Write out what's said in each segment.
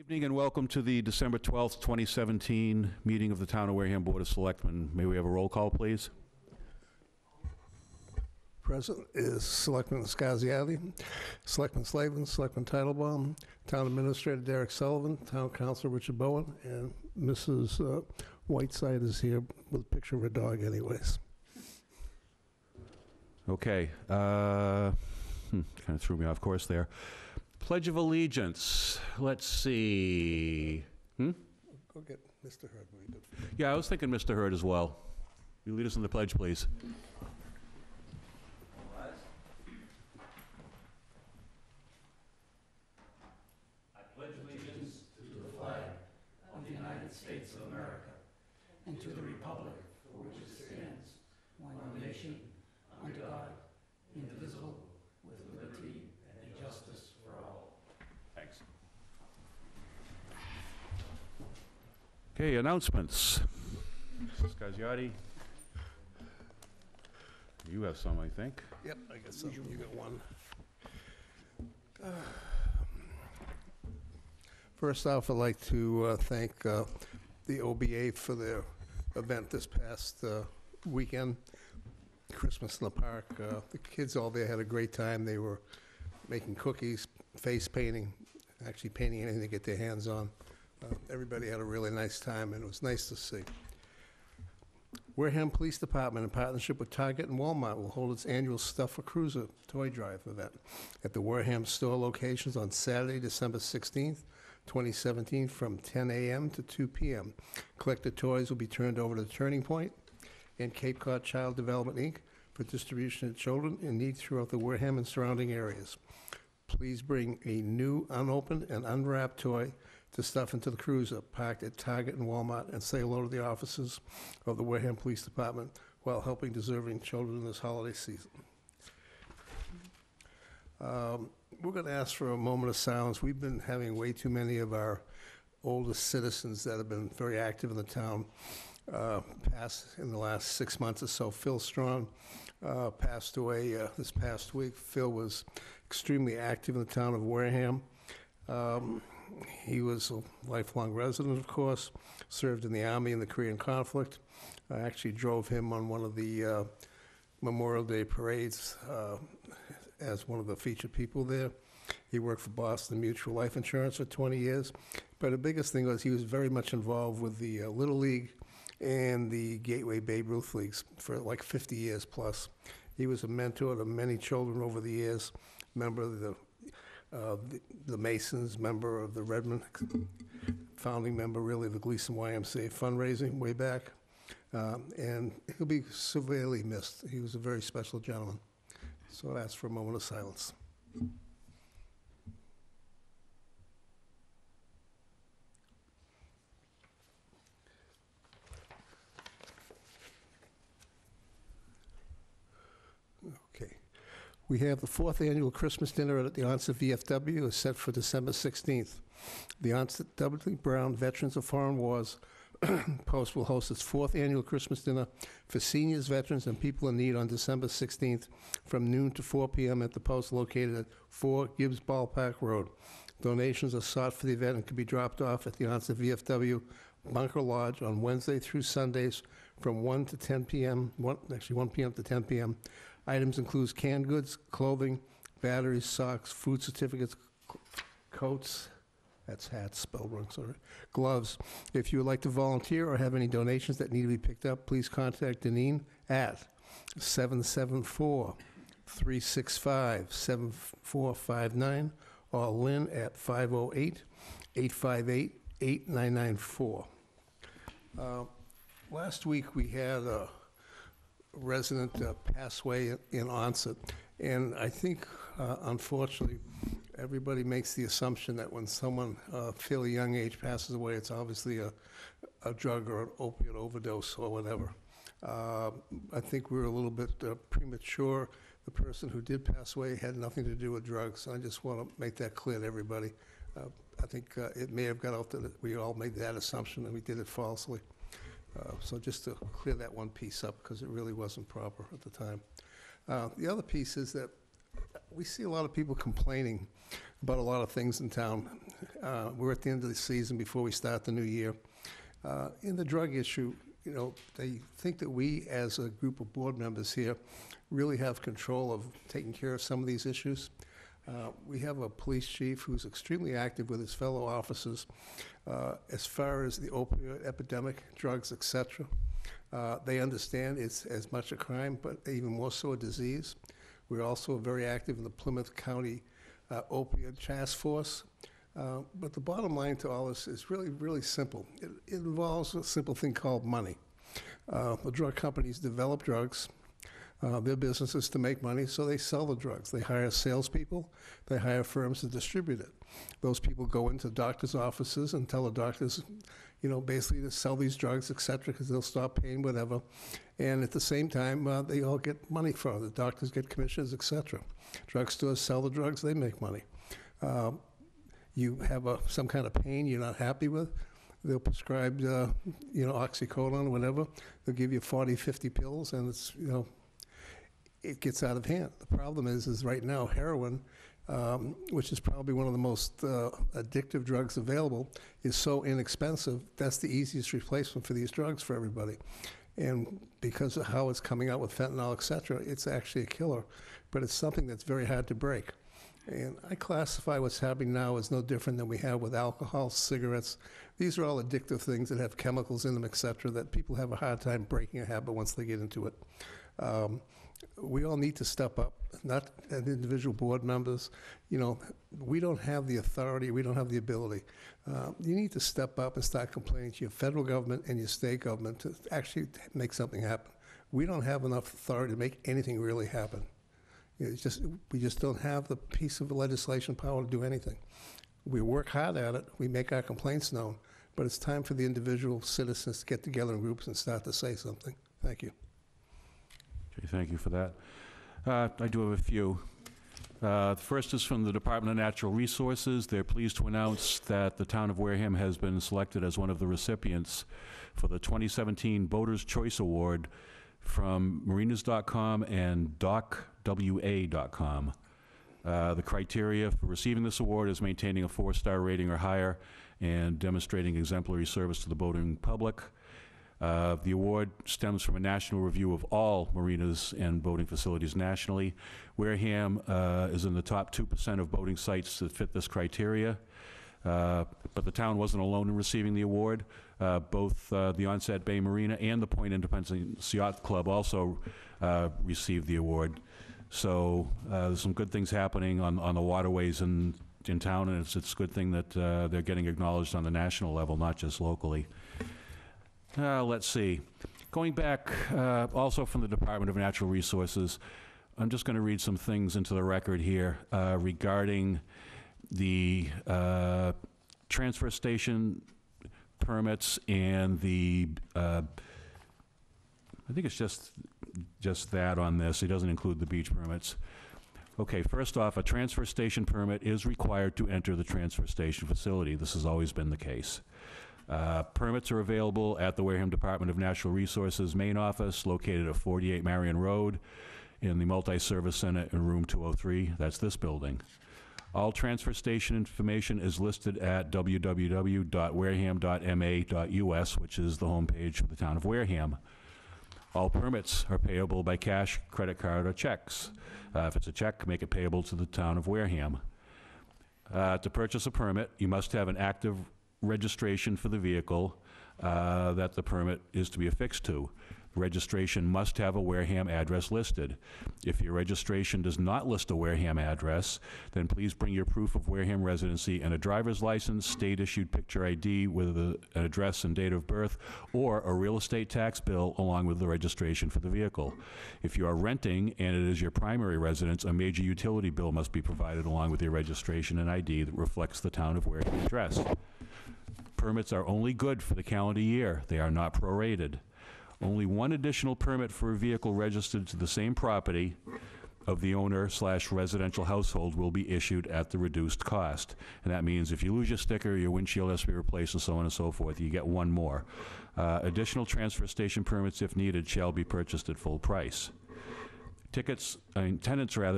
Evening and welcome to the December 12th, 2017 meeting of the Town of Wareham Board of Selectmen. May we have a roll call, please? Present is Selectman Scasiotti, Selectman Slavin, Selectman Titlebaum, Town Administrator Derek Sullivan, Town Councilor Richard Bowen, and Mrs. Whiteside is here with a picture of her dog anyways. Okay. Kind of threw me off course there. Pledge of Allegiance. Let's see. Go get Mr. Hurd. Yeah, I was thinking Mr. Hurd as well. You lead us in the pledge, please. and to the republic for which it stands, one nation, under God, indivisible, with liberty and justice for all. Thanks. Okay, announcements. Mrs. Scasiotti. You have some, I think. Yep, I guess so. You got one. First off, I'd like to thank the OBA for their event this past weekend, Christmas in the Park. The kids all there had a great time. They were making cookies, face painting, actually painting anything to get their hands on. Everybody had a really nice time, and it was nice to see. Wareham Police Department, in partnership with Target and Walmart, will hold its annual Stuff a Cruiser toy drive event at the Wareham store locations on Saturday, December 16th, 2017, from 10 a.m. to 2 p.m. Collected toys will be turned over to Turning Point and Cape Cod Child Development, Inc. for distribution to children in need throughout the Wareham and surrounding areas. Please bring a new, unopened, and unwrapped toy to stuff into the cruiser parked at Target and Walmart, and say hello to the officers of the Wareham Police Department while helping deserving children this holiday season. We're going to ask for a moment of silence. We've been having way too many of our oldest citizens that have been very active in the town pass in the last 6 months or so. Phil Strong passed away this past week. Phil was extremely active in the town of Wareham. He was a lifelong resident, of course, served in the Army in the Korean conflict. I actually drove him on one of the Memorial Day parades as one of the featured people there. He worked for Boston Mutual Life Insurance for 20 years. But the biggest thing was he was very much involved with the Little League and the Gateway Babe Ruth Leagues for like 50 years plus. He was a mentor to many children over the years, member of the Masons, member of the Redmond, founding member, really, of the Gleason YMCA fundraising way back. And he'll be severely missed. He was a very special gentleman. So I'd ask for a moment of silence. Okay. We have the 4th annual Christmas dinner at the Onset VFW is set for December 16th. The Onset W. Brown Veterans of Foreign Wars Post will host its 4th annual Christmas dinner for seniors, veterans, and people in need on December 16th from noon to 4 p.m. at the Post located at 4 Gibbs Ballpark Road. Donations are sought for the event and can be dropped off at the Onset VFW Bunker Lodge on Wednesday through Sundays from 1 to 10 p.m., 1 p.m. to 10 p.m. Items include canned goods, clothing, batteries, socks, food certificates, coats, that's hats spelled wrong, sorry, gloves. If you would like to volunteer or have any donations that need to be picked up, please contact Deneen at 774-365-7459 or Lynn at 508-858-8994. Last week we had a resident pass away in Onset, and I think, unfortunately, everybody makes the assumption that when someone fairly young age passes away, it's obviously a drug or an opiate overdose or whatever. I think we were a little bit premature. The person who did pass away had nothing to do with drugs. I just want to make that clear to everybody. I think it may have got out that we all made that assumption and we did it falsely. So just to clear that one piece up, because it really wasn't proper at the time. The other piece is that We see a lot of people complaining about a lot of things in town. We're at the end of the season before we start the new year. In the drug issue, you know, they think that we, as a group of board members here, really have control of taking care of some of these issues. We have a police chief who's extremely active with his fellow officers as far as the opioid epidemic, drugs, etc. They understand it's as much a crime, but even more so a disease. We're also very active in the Plymouth County Opioid Task Force. But the bottom line to all this is really, really simple. It involves a simple thing called money. The drug companies develop drugs. Their business is to make money, so they sell the drugs. They hire salespeople. They hire firms to distribute it. Those people go into doctors' offices and tell the doctors, you know, basically to sell these drugs, et cetera, because they'll stop paying whatever. And at the same time, they all get money for it. The doctors get commissions, et cetera. Drugstores sell the drugs, they make money. You have some kind of pain you're not happy with, they'll prescribe, you know, oxycodone or whatever. They'll give you 40, 50 pills, and it's, you know, it gets out of hand. The problem is right now heroin, which is probably one of the most addictive drugs available, is so inexpensive. That's the easiest replacement for these drugs for everybody. And because of how it's coming out with fentanyl, et cetera, it's actually a killer. But it's something that's very hard to break. And I classify what's happening now as no different than we have with alcohol, cigarettes. These are all addictive things that have chemicals in them, et cetera, that people have a hard time breaking a habit once they get into it. We all need to step up, not as individual board members. You know, we don't have the authority, we don't have the ability. You need to step up and start complaining to your federal government and your state government to actually make something happen. We don't have enough authority to make anything really happen. It's just, we just don't have the piece of legislation power to do anything. We work hard at it, we make our complaints known, but it's time for the individual citizens to get together in groups and start to say something. Thank you. Okay, thank you for that. I do have a few. The first is from the Department of Natural Resources. They're pleased to announce that the town of Wareham has been selected as one of the recipients for the 2017 Boater's Choice Award from marinas.com and docwa.com. The criteria for receiving this award is maintaining a 4-star rating or higher and demonstrating exemplary service to the boating public. The award stems from a national review of all marinas and boating facilities nationally. Wareham is in the top 2% of boating sites that fit this criteria. But the town wasn't alone in receiving the award. Both the Onset Bay Marina and the Point Independence Yacht Club also received the award. So there's some good things happening on the waterways in town, and it's a good thing that they're getting acknowledged on the national level, not just locally. Let's see. Going back, also from the Department of Natural Resources, I'm just going to read some things into the record here regarding the transfer station permits and the, I think it's just that on this. He doesn't include the beach permits. Okay, first off, a transfer station permit is required to enter the transfer station facility. This has always been the case. Permits are available at the Wareham Department of Natural Resources main office located at 48 Marion Road in the Multi-Service Center in room 203. That's this building. All transfer station information is listed at www.wareham.ma.us, which is the homepage for the town of Wareham. All permits are payable by cash, credit card, or checks. If it's a check, make it payable to the town of Wareham. To purchase a permit, you must have an active registration for the vehicle that the permit is to be affixed to. Registration must have a Wareham address listed. If your registration does not list a Wareham address, then please bring your proof of Wareham residency and a driver's license, state-issued picture ID with an address and date of birth, or a real estate tax bill along with the registration for the vehicle. If you are renting and it is your primary residence, a major utility bill must be provided along with your registration and ID that reflects the town of Wareham address. Permits are only good for the calendar year. They are not prorated. Only one additional permit for a vehicle registered to the same property of the owner/residential household will be issued at the reduced cost. And that means if you lose your sticker, your windshield has to be replaced, and so on and so forth, you get one more. Additional transfer station permits, if needed, shall be purchased at full price. Tenants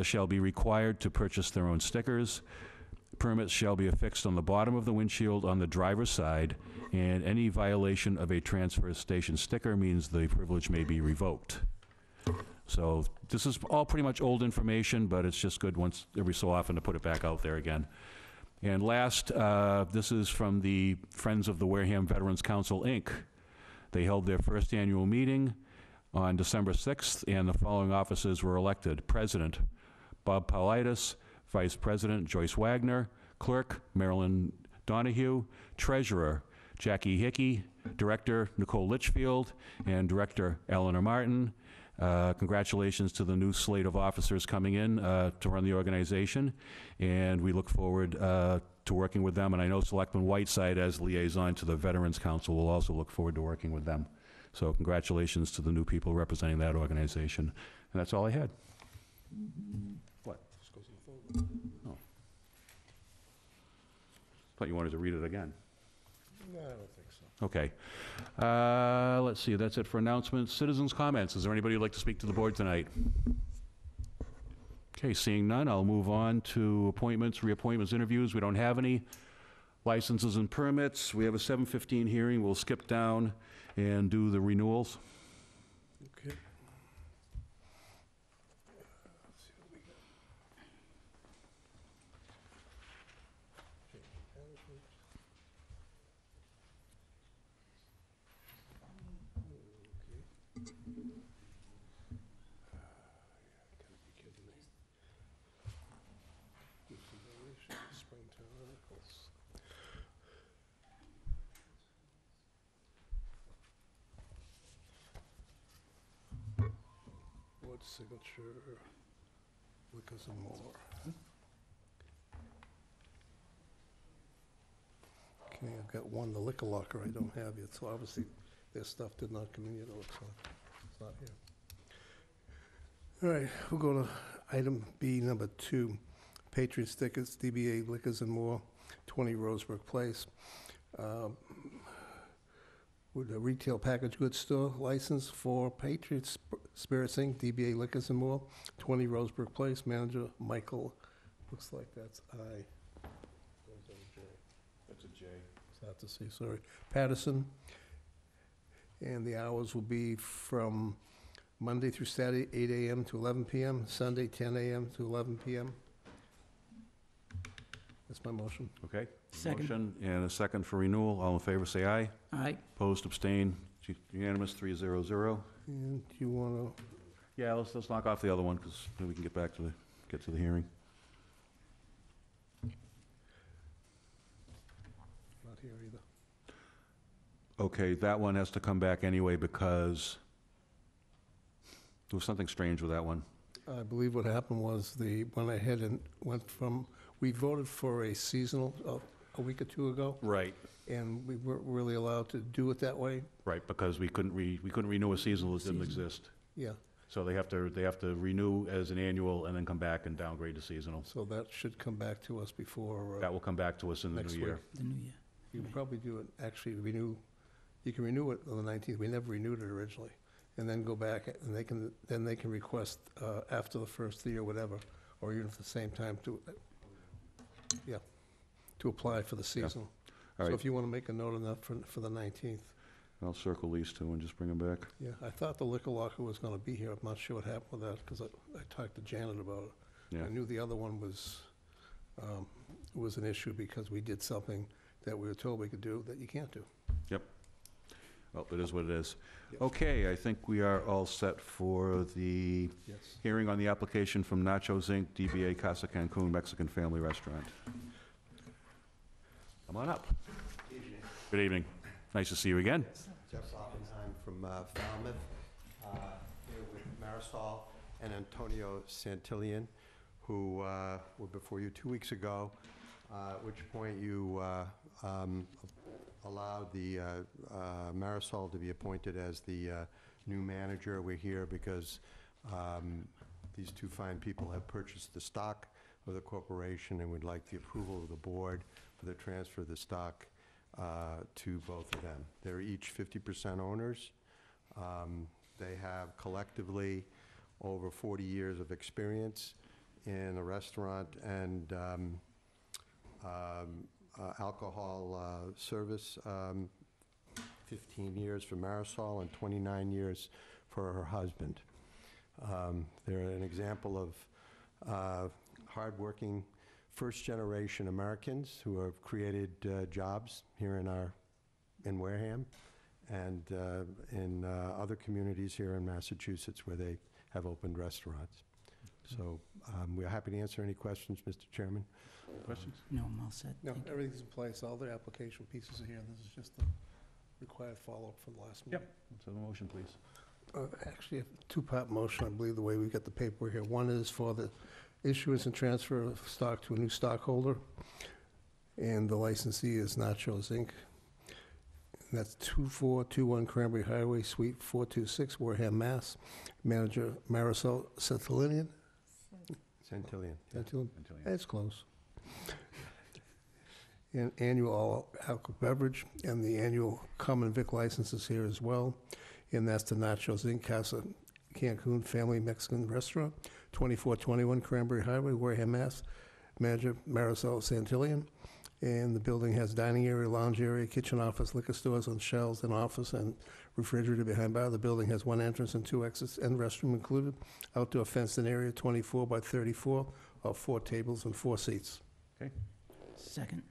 shall be required to purchase their own stickers. Permits shall be affixed on the bottom of the windshield on the driver's side, and any violation of a transfer station sticker means the privilege may be revoked. So this is all pretty much old information, but it's just good once every so often to put it back out there again. And last, this is from the Friends of the Wareham Veterans Council, Inc. They held their first annual meeting on December 6th, and the following officers were elected. President, Bob Paulides. Vice President, Joyce Wagner. Clerk, Marilyn Donahue. Treasurer, Jackie Hickey. Director, Nicole Litchfield. And Director, Eleanor Martin. Congratulations to the new slate of officers coming in to run the organization, and we look forward to working with them. And I know Selectman Whiteside, as liaison to the Veterans Council, will also look forward to working with them. So congratulations to the new people representing that organization. And that's all I had. What? Oh. Thought you wanted to read it again. No, I don't think so. Okay. Let's see, that's it for announcements. Citizens' comments. Is there anybody who'd like to speak to the board tonight? Okay, seeing none, I'll move on to appointments, reappointments, interviews. We don't have any. Licenses and permits. We have a 7:15 hearing. We'll skip down and do the renewals. Okay. Let's see what we got. Springtown articles. Board signature, liquors and more. Okay, I've got one, the liquor locker I don't have yet, so obviously their stuff did not come in yet, it looks like. It's not here. All right, we'll go to item B, number 2. Patriot stickers, DBA Liquors and More, 20 Rosebrook Place. With a retail packaged goods store license for Patriot Spirits Inc., DBA Liquors and More, 20 Rosebrook Place. Manager Michael, looks like that's I. That's a J. It's hard to see, sorry. Patterson. And the hours will be from Monday through Saturday, 8 a.m. to 11 p.m., Sunday, 10 a.m. to 11 p.m. That's my motion. Okay. Second. Motion and a second for renewal. All in favor, say aye. Aye. Opposed, abstain, unanimous, 3-0-0. And do you want to, Yeah, let's knock off the other one, because then we can get back to the hearing. not here either. Okay, that one has to come back anyway, because there was something strange with that one. I believe what happened was went ahead and went from, we voted for a seasonal a week or two ago, Right. and we weren't really allowed to do it that way. Right, because we couldn't renew a seasonal that didn't exist. Yeah, So they have to renew as an annual and then come back and downgrade to seasonal. so that should come back to us before, That will come back to us in the next new year. week. The new year. You can probably do it, actually you can renew it on the 19th. We never renewed it originally. And then go back, and they can request after the first year, whatever, or even at the same time to apply for the seasonal. All So right, if you want to make a note on that for the 19th. I'll circle these two and just bring them back. Yeah, I thought the liquor locker was going to be here. I'm not sure what happened with that, because I talked to Janet about it. Yeah, I knew the other one was an issue because we did something that we were told we could do that you can't do. well, it is what it is. Yep. Okay, I think we are all set for the Yes. hearing on the application from Nachos Inc., DBA Casa Cancun Mexican Family Restaurant. Come on up. Good evening. Nice to see you again. Jeff Oppenheim from Falmouth, here with Marisol and Antonio Santillan, who were before you 2 weeks ago, at which point you allowed the Marisol to be appointed as the new manager. We're here because these two fine people have purchased the stock of the corporation and would like the approval of the board for the transfer of the stock to both of them. They're each 50% owners. They have collectively over 40 years of experience in the restaurant and alcohol service, 15 years for Marisol and 29 years for her husband. They're an example of hardworking, first-generation Americans who have created jobs here in Wareham and in other communities here in Massachusetts where they have opened restaurants. So we're happy to answer any questions, Mr. Chairman. Questions? No, I'm all set. No, Thank you. everything's in place, all the application pieces are here, this is just the required follow-up for the last meeting. So the motion, please. Actually, a two-part motion, I believe, the way we got the paperwork here. One is for the issuance and transfer of stock to a new stockholder, and the licensee is Nachos, Inc. And that's 2421 Cranberry Highway, Suite 426, Wareham, Mass. Manager Marisol Centillion. Centillion. Until It's close. And annual all alcohol beverage, and the annual common vic licenses here as well. And that's the Nachos Inc. Casa Cancun Family Mexican Restaurant, 2421 Cranberry Highway, Wareham, Mass. Manager Marisol Santillan. And the building has dining area, lounge area, kitchen, office, liquor stores on shelves, and office, and refrigerator behind bar. The building has one entrance and two exits, and restroom included. Outdoor fenced-in area, 24 by 34, of 4 tables and 4 seats. Second.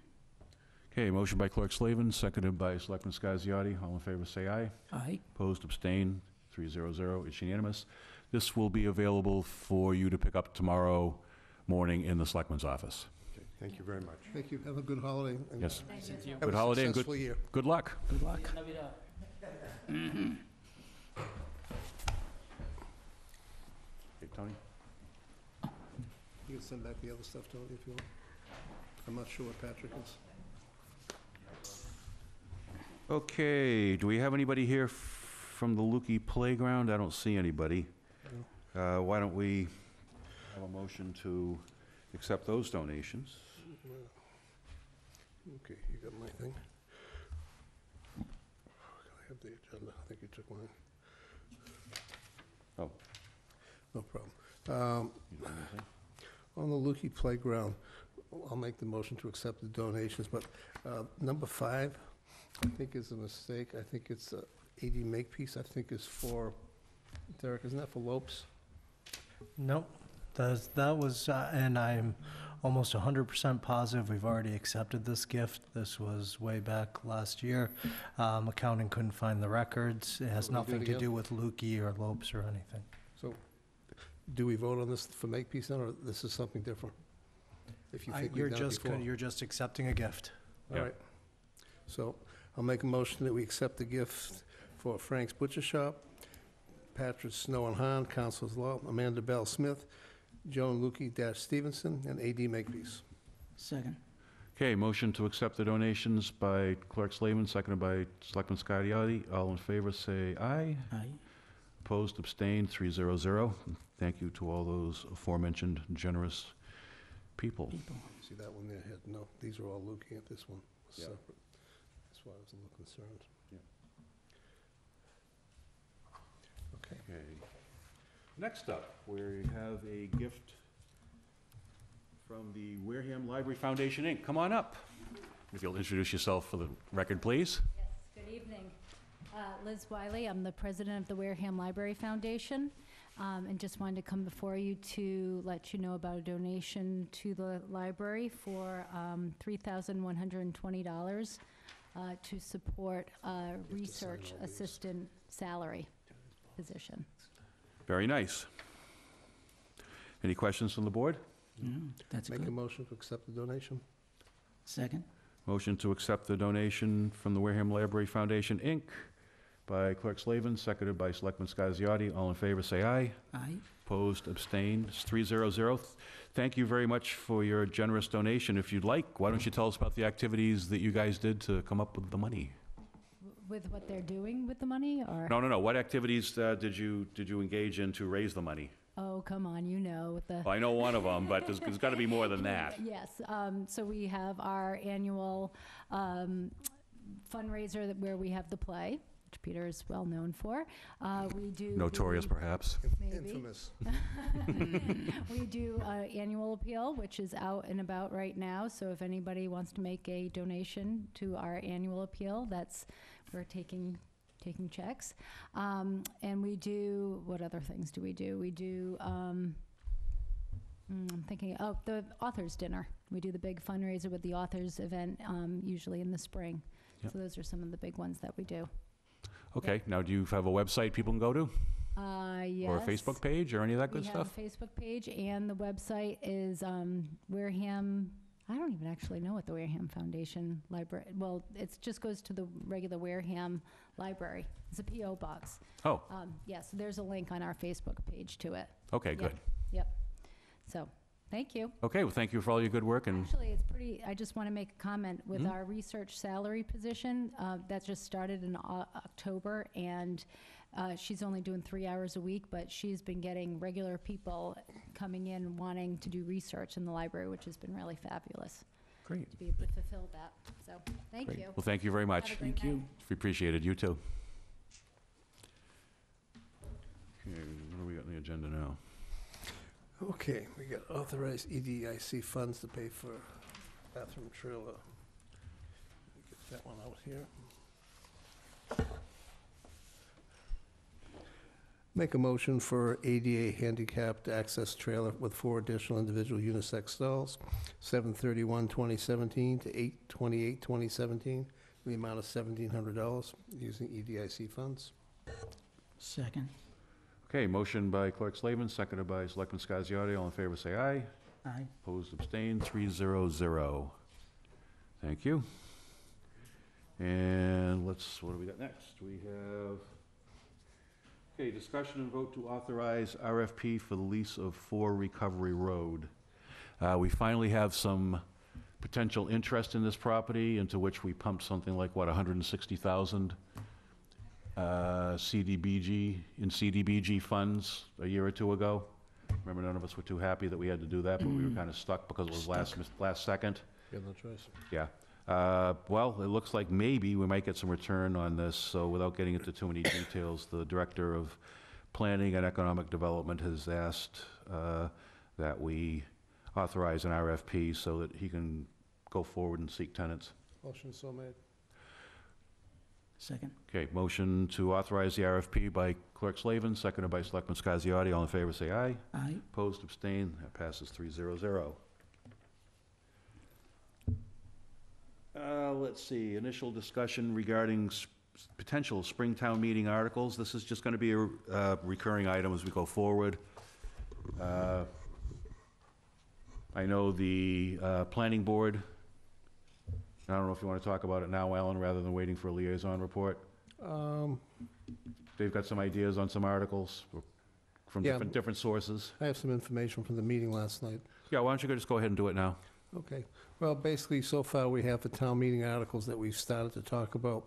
Okay, motion by Clerk Slavin, seconded by Selectman Scasiotti. All in favor, say aye. Aye. Opposed, abstained, 300. It's unanimous. This will be available for you to pick up tomorrow morning in the Selectman's office. Okay, thank you very much. Thank you. Have a good holiday. And Yes. Thank you. have Good a holiday and successful year. good luck. Good luck. Okay, Tony? You can send back the other stuff, Tony, if you want. I'm not sure what Patrick is. Okay, do we have anybody here from the Lukey Playground? I don't see anybody. Why don't we have a motion to accept those donations? Okay, you got my thing. I have the agenda. I think you took mine. Oh. No problem. You don't have anything? On the Lukey Playground, I'll make the motion to accept the donations, but number 5, I think is a mistake. I think it's AD Makepeace, I think is for, Derek, isn't that for Lopes? Nope. That was, and I'm almost 100% positive we've already accepted this gift. This was way back last year. Accounting couldn't find the records. It has So we do it nothing to again? do with Lukey or Lopes or anything. So, do we vote on this for Makepeace then, or this is something different? If you think You're we've done it just, before. you're just accepting a gift. All Yeah. right. So I'll make a motion that we accept the gift for Frank's Butcher Shop, Patrick Snow and Hahn, Council's Law, Amanda Bell Smith, Joan Lukey-Stevenson, and AD Makepeace. Second. Okay, motion to accept the donations by Clerk Slavin, seconded by Selectman Scasiotti. All in favor, say aye. Aye. Opposed, abstained, 300. Thank you to all those aforementioned generous people. People. See that one there? No, these are all Lukey, and this one was Yeah. separate. That's why I was a little concerned. Yeah. Okay. Okay. Next up, we have a gift from the Wareham Library Foundation, Inc. Come on up. If you'll introduce yourself for the record, please. Yes, good evening. Liz Wiley, I'm the president of the Wareham Library Foundation, and just wanted to come before you to let you know about a donation to the library for $3,120 to support a research assistant salary position. Very nice. Any questions from the board? No, that's Make a good. motion to accept the donation. Second. Motion to accept the donation from the Wareham Library Foundation, Inc. by Clerk Slavin, seconded by Selectman Scasiotti. All in favor, say aye. Aye. Opposed, abstained, it's 300. Thank you very much for your generous donation. If you'd like, why don't you tell us about the activities that you guys did to come up with the money? With what they're doing with the money, or? No. What activities did you engage in to raise the money? Oh, come on, you know, with the. Well, I know one of them, but there's got to be more than that. Yes, so we have our annual fundraiser where we have the play, which Peter is well known for. We do Notorious, the- perhaps. Maybe. Infamous. We do annual appeal, which is out and about right now, so if anybody wants to make a donation to our annual appeal, we're taking checks. And we do, what other things do we do? We do, I'm thinking, the authors' dinner. We do the big fundraiser with the authors event, usually in the spring. Yep. So those are some of the big ones that we do. Okay, now do you have a website people can go to? Yes. Or a Facebook page or any of that good stuff? We have a Facebook page, and the website is Wareham. I don't even actually know what the Wareham Foundation Library. Well, it just goes to the regular Wareham Library. It's a PO box. Oh, Yes, there's a link on our Facebook page to it. okay, good. Yep. So, thank you. Okay, well, thank you for all your good work, and Actually, it's pretty. I just want to make a comment with Mhm. our research salary position that just started in October, and she's only doing 3 hours a week, but she's been getting regular people coming in wanting to do research in the library, which has been really fabulous great. to be able to fulfill that. So, thank Great. you. Well, thank you very much. Have a great night. We appreciate it, you too. Okay, what do we got on the agenda now? Okay, we got authorized EDIC funds to pay for bathroom trailer. Let me get that one out here. Make a motion for ADA handicapped access trailer with 4 additional individual unisex stalls, 7/31/2017 to 8/28/2017, in the amount of $1,700, using EDIC funds. Second. Okay, motion by Clerk Slavin, seconded by Selectman Scasiotti. All in favor, say aye. Aye. Opposed, abstained, 300. Thank you. And what do we got next? We have, okay, discussion and vote to authorize RFP for the lease of 4 Recovery Road. We finally have some potential interest in this property, into which we pumped something like, 160,000 CDBG funds a year or two ago. Remember, none of us were too happy that we had to do that, but we were kind of stuck because it was last second. You have no choice. Yeah. Well, it looks like maybe we might get some return on this, so without getting into too many details, the Director of Planning and Economic Development has asked that we authorize an RFP so that he can go forward and seek tenants. Motion so made. Second. Okay, motion to authorize the RFP by Clerk Slavin, seconded by Selectman Scasiotti. All in favor, say aye. Aye. Opposed, abstained, that passes 300. Let's see, initial discussion regarding potential Springtown meeting articles. This is just going to be a recurring item as we go forward. I know the Planning Board, I don't know if you want to talk about it now, Alan, rather than waiting for a liaison report. They've got some ideas on some articles from Yeah. different sources. I have some information from the meeting last night. Yeah, why don't you just go ahead and do it now? Okay. Well, basically, so far, we have the town meeting articles that we've started to talk about.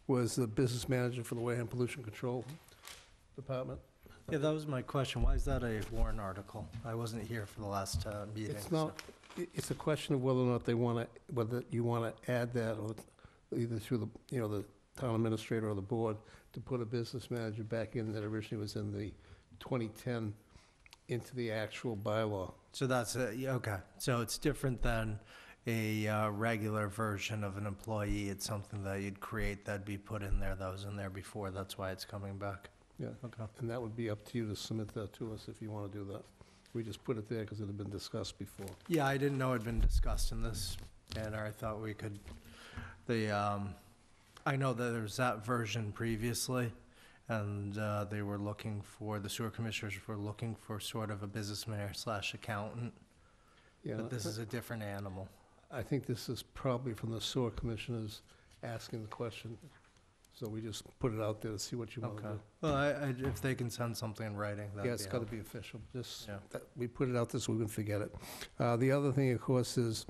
Was the business manager for the Wareham Pollution Control Department. Yeah, that was my question. Why is that a warrant article? I wasn't here for the last meeting. It's not, it's a question of whether or not whether you want to add that, or either through the, the town administrator or the board, to put a business manager back in that originally was in the 2010 into the actual bylaw. So that's, okay. So it's different than a regular version of an employee. It's something that you'd create that'd be put in there that was in there before. That's why it's coming back. Yeah. Okay. And that would be up to you to submit that to us if you want to do that. We just put it there because it had been discussed before. Yeah, I didn't know it'd been discussed in this manner. I thought we could, I know that there's that version previously, and they were looking for, the sewer commissioners were looking for sort of a businessman/accountant, Yeah, but this is a different animal. I think this is probably from the sewer commissioners asking the question. So we just put it out there to see what you want to Okay. do. Well, if they can send something in writing, that'd be Yeah, it's got to helpful. be official. Just, Yeah. we put it out there so we can forget it. The other thing, of course, is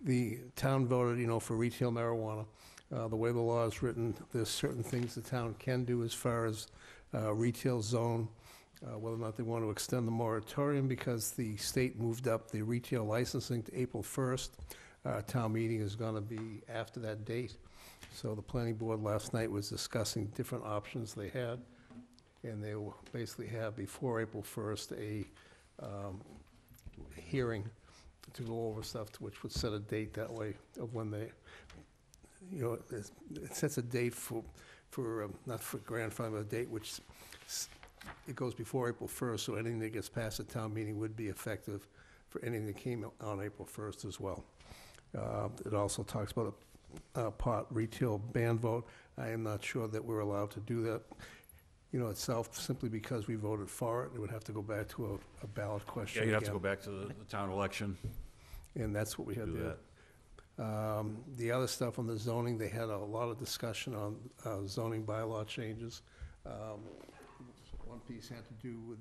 the town voted, for retail marijuana. The way the law is written, there's certain things the town can do as far as retail zone, whether or not they want to extend the moratorium, because the state moved up the retail licensing to April 1st. Town meeting is going to be after that date. So the planning board last night was discussing different options they had, and they will basically have, before April 1st, a hearing to go over stuff, which would set a date that way of when they, it sets a date for not for grandfather, but a date which it goes before April 1st, so anything that gets passed at town meeting would be effective for anything that came on April 1st as well. It also talks about a pot retail ban vote. I am not sure that we're allowed to do that, itself, simply because we voted for it. It would have to go back to a ballot question Yeah, you'd have to again. go back to the town election. And that's what we had Do there. that. The other stuff on the zoning, they had a lot of discussion on zoning bylaw changes. One piece had to do with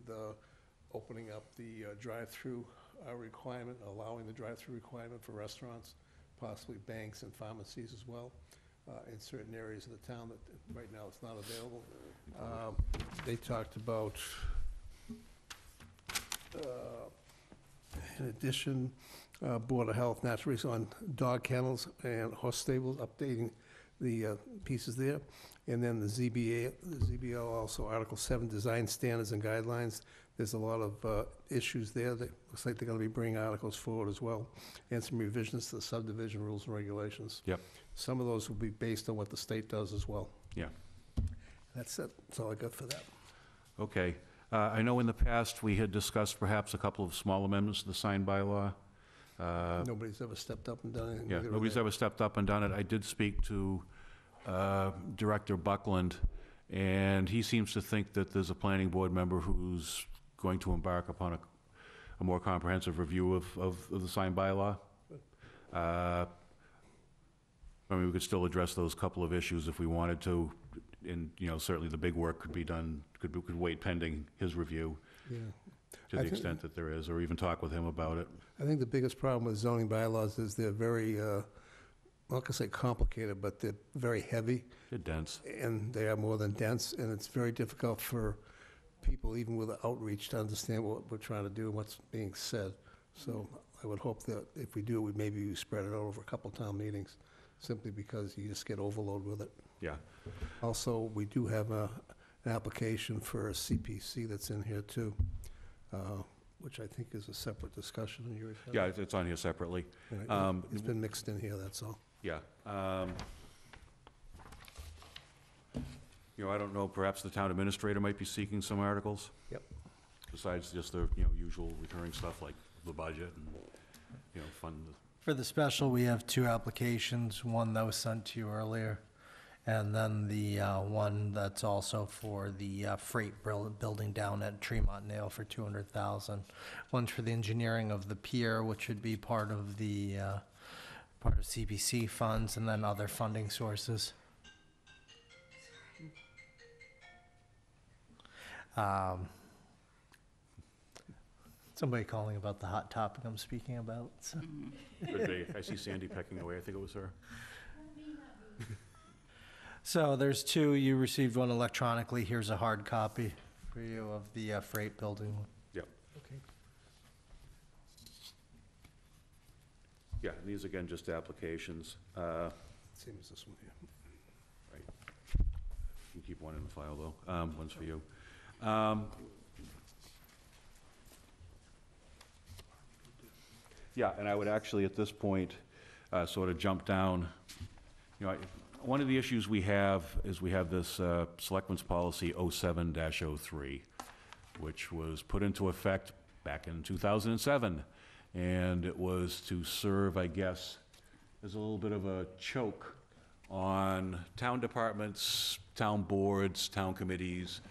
opening up the drive-through requirement, allowing the drive-through requirement for restaurants, possibly banks and pharmacies as well, in certain areas of the town that right now it's not available. They talked about, in addition, Board of Health, natural resource on dog kennels and horse stables, updating the pieces there. And then the ZBO also, Article 7, design standards and guidelines. There's a lot of issues there that looks like they're gonna be bringing articles forward as well, and some revisions to the subdivision rules and regulations. Yep. Some of those will be based on what the state does as well. Yeah. That's it. That's all I got for that. Okay. I know in the past, we had discussed perhaps a couple of small amendments to the sign bylaw. Nobody's ever stepped up and done anything. Yeah, Neither have nobody's they. ever stepped up and done it. I did speak to Director Buckland, and he seems to think that there's a planning board member who's going to embark upon a more comprehensive review of the sign bylaw. I mean, we could still address those couple of issues if we wanted to, and, certainly the big work could be done, could wait pending his review, Yeah. to I the think- extent that there is, or even talk with him about it. I think the biggest problem with zoning bylaws is they're very, I'm not gonna say complicated, but they're very heavy, They're dense. and they are more than dense, and it's very difficult for people, even with outreach, to understand what we're trying to do and what's being said. So I would hope that if we do, we spread it out over a couple town meetings, simply because you just get overload with it. Yeah. Also, we do have an application for a CPC that's in here too, which I think is a separate discussion in your. Yeah, it's on here separately. Right. It's been mixed in here, that's all. Yeah. I don't know, perhaps the town administrator might be seeking some articles? Yep. Besides just the, usual recurring stuff like the budget and, fund. For the special, we have two applications, one that was sent to you earlier, and then the one that's also for the freight building down at Tremont Nail for $200,000. One's for the engineering of the pier, which would be part of the part of CPC funds, and then other funding sources. Somebody calling about the hot topic I'm speaking about. So. Could be. I see Sandy pecking away. I think it was her. So there's two. You received one electronically. Here's a hard copy for you of the freight building. Yep. Okay. Yeah, and these again, just applications. Same as this one here. You can keep one in the file, though. One's for you. Yeah, and I would actually, at this point, sort of jump down. One of the issues we have is we have this Selectmen's Policy 07-03, which was put into effect back in 2007. And it was to serve, I guess, as a little bit of a choke on town departments, town boards, town committees,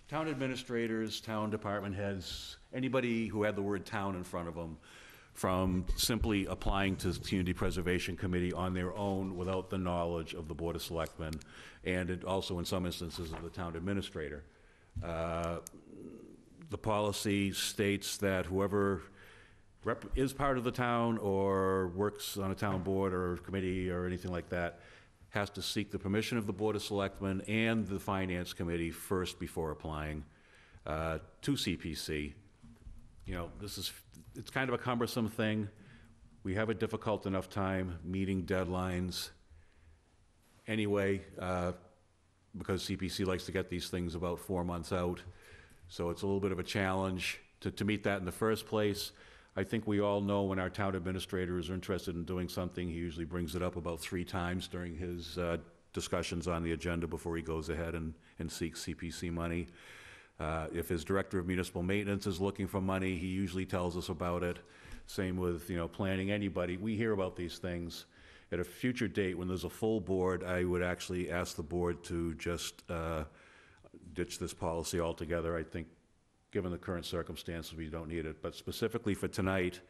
town administrators, town department heads, anybody who had the word town in front of them, from simply applying to the Community Preservation Committee on their own without the knowledge of the Board of Selectmen, and it also in some instances of the town administrator. The policy states that whoever is part of the town or works on a town board or committee or anything like that has to seek the permission of the Board of Selectmen and the Finance Committee first before applying to CPC. It's kind of a cumbersome thing. We have a difficult enough time meeting deadlines. anyway, because CPC likes to get these things about 4 months out. So it's a little bit of a challenge to meet that in the first place. I think we all know when our town administrator is interested in doing something, he usually brings it up about 3 times during his discussions on the agenda before he goes ahead and seeks CPC money. If his director of municipal maintenance is looking for money, he usually tells us about it. Same with, planning, anybody. We hear about these things. At a future date, when there's a full board, I would actually ask the board to just ditch this policy altogether. I think, given the current circumstances, we don't need it. But specifically for tonight,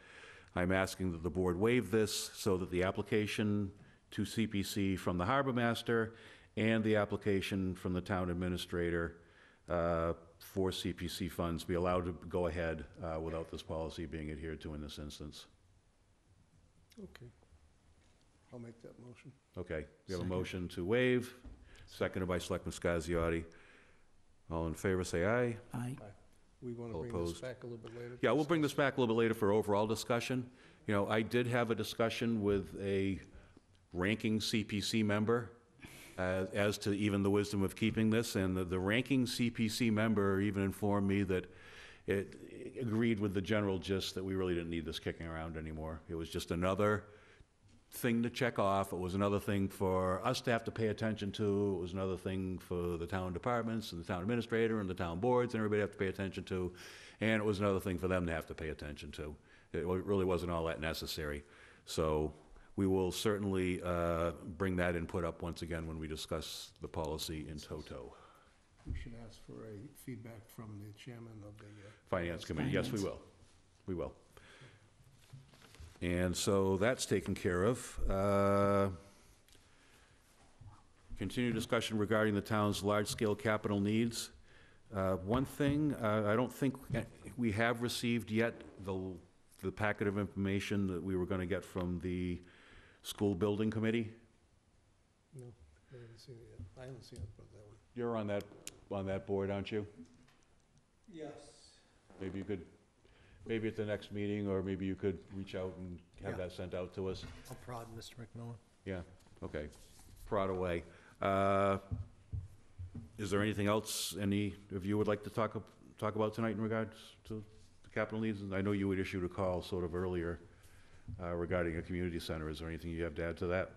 I'm asking that the board waive this so that the application to CPC from the harbor master and the application from the town administrator for CPC funds be allowed to go ahead without this policy being adhered to in this instance. Okay. I'll make that motion. Okay, we have a motion to waive, seconded by Selectman Scasiotti. All in favor, say aye. Aye. We want to All bring this opposed. back a little bit later? Yeah, we'll bring this back a little bit later for overall discussion. I did have a discussion with a ranking CPC member as to even the wisdom of keeping this, and the ranking CPC member even informed me that it agreed with the general gist that we really didn't need this kicking around anymore. It was just another thing to check off. It was another thing for us to have to pay attention to. It was another thing for the town departments and the town administrator and the town boards and everybody to have to pay attention to. And it was another thing for them to have to pay attention to. It really wasn't all that necessary. So we will certainly bring that input up once again when we discuss the policy in toto. We should ask for a feedback from the chairman of the... Finance Committee, yes, we will. We will. And so that's taken care of. Continued discussion regarding the town's large-scale capital needs. One thing, I don't think we have received yet the packet of information that we were going to get from the school building committee. No, I haven't seen it yet. I haven't seen it, but that one. You're on that board, aren't you? Yes. Maybe you could, maybe at the next meeting, or maybe you could reach out and have that sent out to us. I'll prod Mr. McMillan. Yeah, okay. Prod away. Is there anything else any of you would like to talk about tonight in regards to the capital needs? And I know you had issued a call sort of earlier regarding a community center. Is there anything you have to add to that?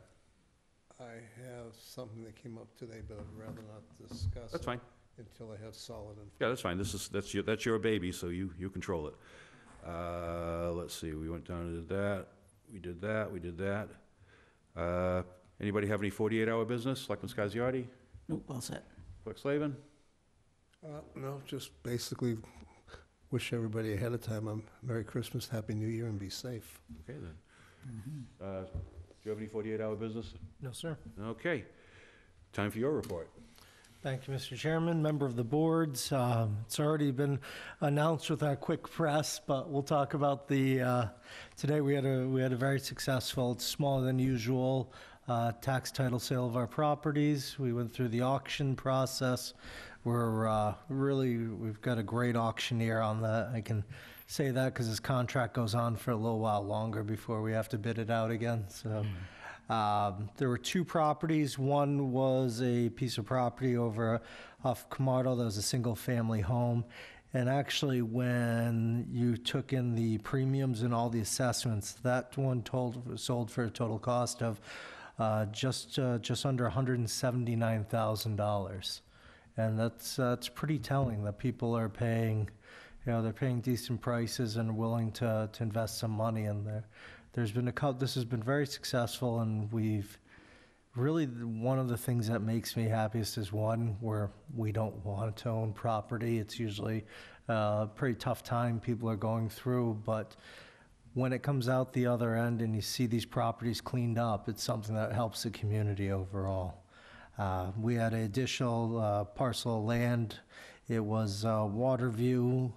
I have something that came up today, but I'd rather not discuss That's fine. until I have solid information. Yeah, that's fine. That's your baby, so you control it. Let's see, we went down and did that. We did that, we did that. Anybody have any 48-hour business? Selectman Scasiotti? Nope, all set. Clerk Slavin? No, just basically wish everybody ahead of time a Merry Christmas, Happy New Year, and be safe. Okay, then. Do you have any 48-hour business? No, sir. Okay. Time for your report. Thank you, Mr. Chairman, member of the boards. It's already been announced with our quick press, but we'll talk about today we had a very successful, it's smaller than usual, tax title sale of our properties. We went through the auction process. We've got a great auctioneer on that. I can say that because his contract goes on for a little while longer before we have to bid it out again. So there were 2 properties. One was a piece of property over off Camardo that was a single-family home. And actually, when you took in the premiums and all the assessments, that one sold for a total cost of just under $179,000. And that's pretty telling that people are paying, they're paying decent prices and willing to invest some money in there. This has been very successful, and we've really, one of the things that makes me happiest is one, where we don't want to own property. It's usually a pretty tough time people are going through, but when it comes out the other end and you see these properties cleaned up, it's something that helps the community overall. We had an additional parcel of land. It was water view.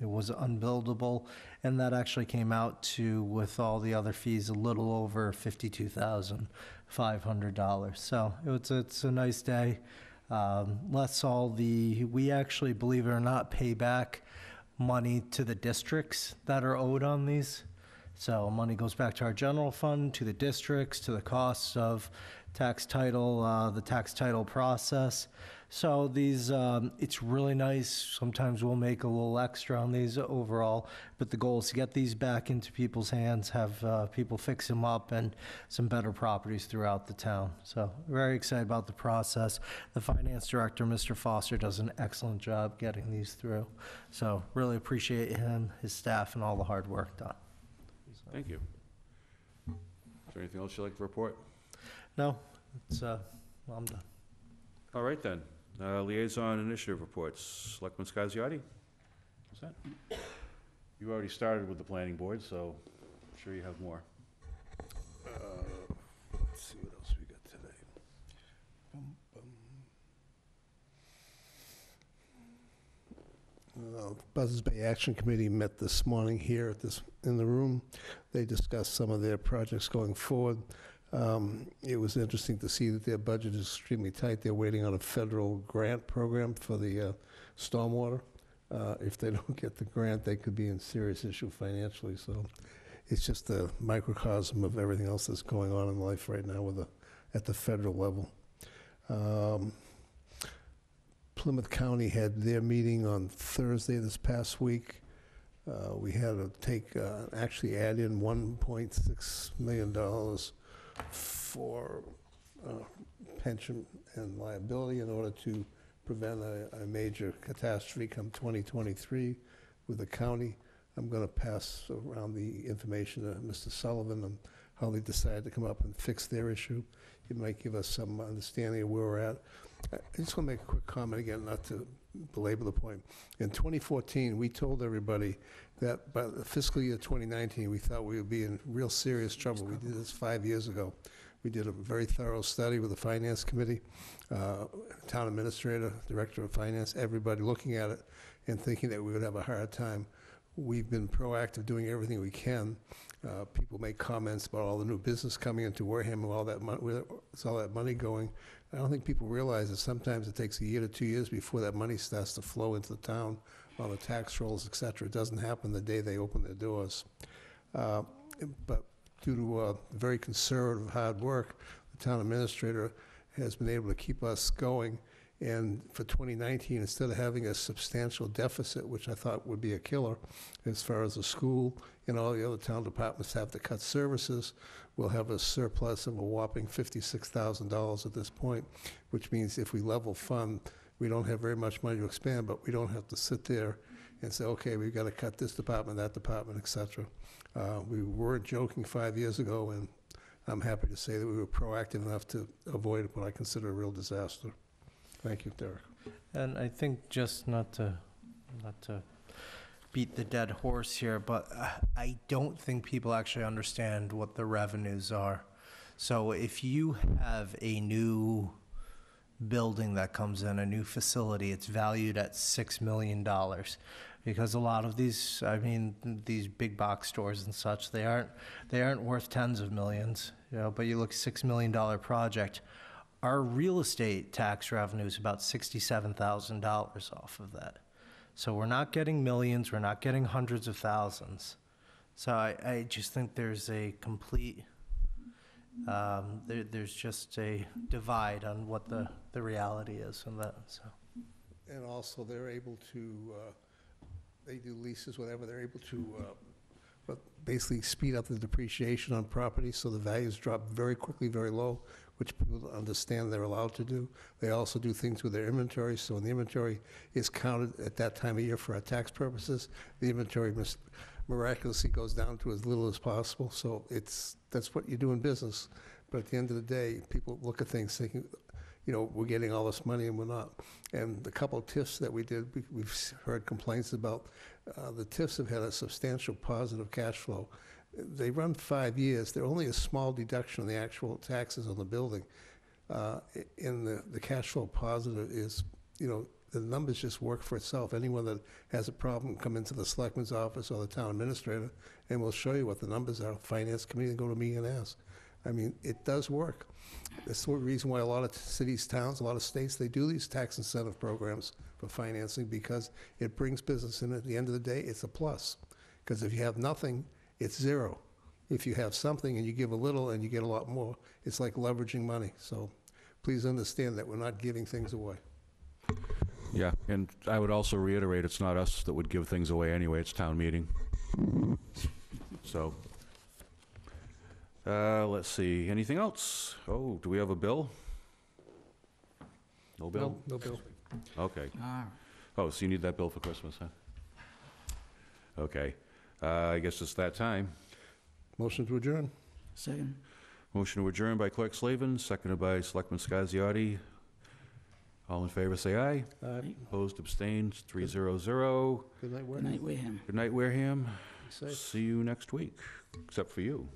It was unbuildable, and that actually came out to, with all the other fees, a little over $52,500. So it's a nice day. We actually, believe it or not, pay back money to the districts that are owed on these. So money goes back to our general fund, to the districts, to the costs of tax title, the tax title process. So these, it's really nice. Sometimes we'll make a little extra on these overall, but the goal is to get these back into people's hands, have people fix them up, and some better properties throughout the town. So very excited about the process. The finance director, Mr. Foster, does an excellent job getting these through. So really appreciate him, his staff, and all the hard work done. Thank you. Is there anything else you'd like to report? No, it's, well, I'm done. All right, then. Liaison initiative reports. Selectman Scasiotti? What's that? You already started with the planning board, so I'm sure you have more. Let's see what else we got today. Buzzards Bay Action Committee met this morning here in the room. They discussed some of their projects going forward. It was interesting to see that their budget is extremely tight. They're waiting on a federal grant program for the stormwater. If they don't get the grant, they could be in serious issue financially. So it's just a microcosm of everything else that's going on in life right now at the federal level. Plymouth County had their meeting on Thursday this past week. We had to actually add in $1.6 million for pension and liability in order to prevent a major catastrophe come 2023 with the county. I'm going to pass around the information to Mr. Sullivan on how they decided to come up and fix their issue. It might give us some understanding of where we're at. I just want to make a quick comment again, not to belabor the point. In 2014, we told everybody that by the fiscal year 2019, we thought we would be in real serious trouble. We did this 5 years ago. We did a very thorough study with the Finance Committee, Town Administrator, Director of Finance, everybody looking at it and thinking that we would have a hard time. We've been proactive, doing everything we can. People make comments about all the new business coming into Wareham and all that money going. I don't think people realize that sometimes it takes a year to 2 years before that money starts to flow into the town on the tax rolls, et cetera. It doesn't happen the day they open their doors. But due to very conservative hard work, the town administrator has been able to keep us going. And for 2019, instead of having a substantial deficit, which I thought would be a killer, as far as the school and all the other town departments have to cut services, we'll have a surplus of a whopping $56,000 at this point, which means if we level fund, we don't have very much money to expand, but we don't have to sit there and say, okay, we've got to cut this department, that department, et cetera. We weren't joking 5 years ago, and I'm happy to say that we were proactive enough to avoid what I consider a real disaster. Thank you, Derek. And I think just not to beat the dead horse here, but I don't think people actually understand what the revenues are. So if you have a new building that comes in, a new facility, it's valued at $6 million. Because a lot of these, I mean, these big box stores and such, they aren't worth tens of millions, you know, but you look $6 million project. Our real estate tax revenue is about $67,000 off of that. So we're not getting millions, we're not getting hundreds of thousands. So I just think there's a complete, there's just a divide on what the reality is in that, so. And also, they're able to, they do leases, whatever, they're able to but basically speed up the depreciation on property, so the values drop very quickly, very low, which people understand they're allowed to do. They also do things with their inventory, so when the inventory is counted at that time of year for our tax purposes, the inventory miraculously goes down to as little as possible. So that's what you do in business. But at the end of the day, people look at things thinking, you know, we're getting all this money and we're not. And the couple of TIFs that we did, we've heard complaints about. The TIFs have had a substantial positive cash flow. They run 5 years. They're only a small deduction on the actual taxes on the building. And the cash flow positive is, you know, the numbers just work for itself. Anyone that has a problem, come into the selectman's office or the town administrator, and we'll show you what the numbers are. Finance committee, go to me and ask. I mean, it does work. That's the reason why a lot of cities, towns, a lot of states, they do these tax incentive programs for financing, because it brings business in. At the end of the day, it's a plus. Because if you have nothing, it's zero. if you have something and you give a little and you get a lot more, it's like leveraging money. So please understand that we're not giving things away. Yeah, and I would also reiterate, it's not us that would give things away anyway, it's town meeting. So, let's see, anything else? Oh, do we have a bill? No bill? No bill. Okay. All right. Oh, so you need that bill for Christmas, huh? Okay. I guess it's that time. Motion to adjourn. Second. Motion to adjourn by Clerk Slavin, seconded by Selectman Scasiotti. All in favor, say aye. Aye. Opposed, abstained, 300. Good night, Good Wareham. night, Wareham. Good night, Wareham. Be safe. See you next week, except for you.